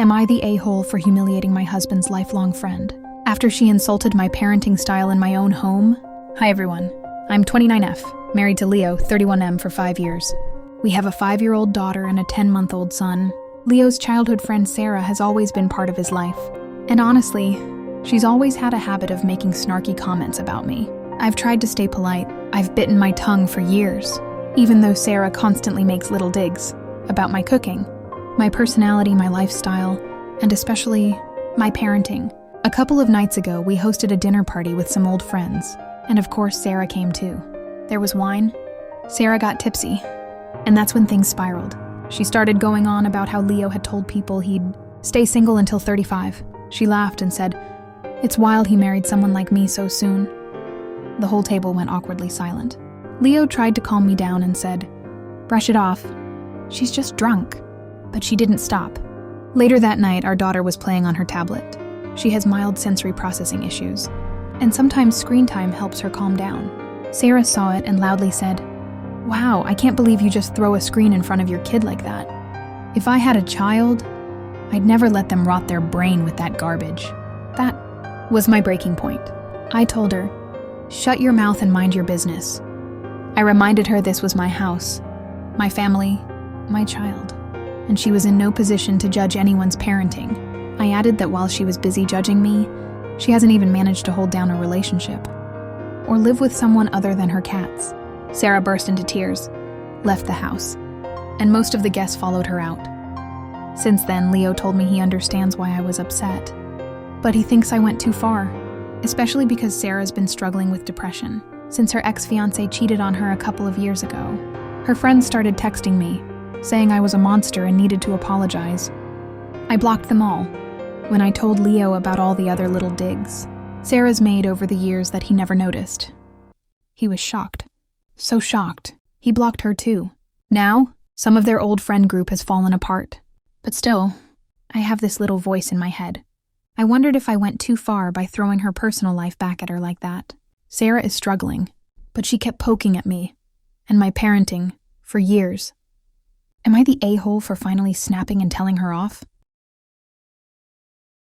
Am I the a-hole for humiliating my husband's lifelong friend after she insulted my parenting style in my own home? Hi everyone, I'm 29F, married to Leo, 31M, for 5 years. We have a 5-year-old daughter and a 10-month-old son. Leo's childhood friend Sarah has always been part of his life. And honestly, she's always had a habit of making snarky comments about me. I've tried to stay polite. I've bitten my tongue for years, even though Sarah constantly makes little digs about my cooking, my personality, my lifestyle, and especially my parenting. A couple of nights ago, we hosted a dinner party with some old friends, and of course Sarah came too. There was wine. Sarah got tipsy, and that's when things spiraled. She started going on about how Leo had told people he'd stay single until 35. She laughed and said, "It's wild he married someone like me so soon." The whole table went awkwardly silent. Leo tried to calm me down and said, "Brush it off. She's just drunk." But she didn't stop. Later that night, our daughter was playing on her tablet. She has mild sensory processing issues, and sometimes screen time helps her calm down. Sarah saw it and loudly said, "Wow, I can't believe you just throw a screen in front of your kid like that. If I had a child, I'd never let them rot their brain with that garbage." That was my breaking point. I told her, "Shut your mouth and mind your business." I reminded her this was my house, my family, my child, and she was in no position to judge anyone's parenting. I added that while she was busy judging me, she hasn't even managed to hold down a relationship or live with someone other than her cats. Sarah burst into tears, left the house, and most of the guests followed her out. Since then, Leo told me he understands why I was upset, but he thinks I went too far, especially because Sarah's been struggling with depression since her ex-fiancé cheated on her a couple of years ago. Her friends started texting me, saying I was a monster and needed to apologize. I blocked them all when I told Leo about all the other little digs Sarah's made over the years that he never noticed. He was shocked. So shocked. He blocked her too. Now, some of their old friend group has fallen apart. But still, I have this little voice in my head. I wondered if I went too far by throwing her personal life back at her like that. Sarah is struggling, but she kept poking at me and my parenting for years. Am I the a-hole for finally snapping and telling her off?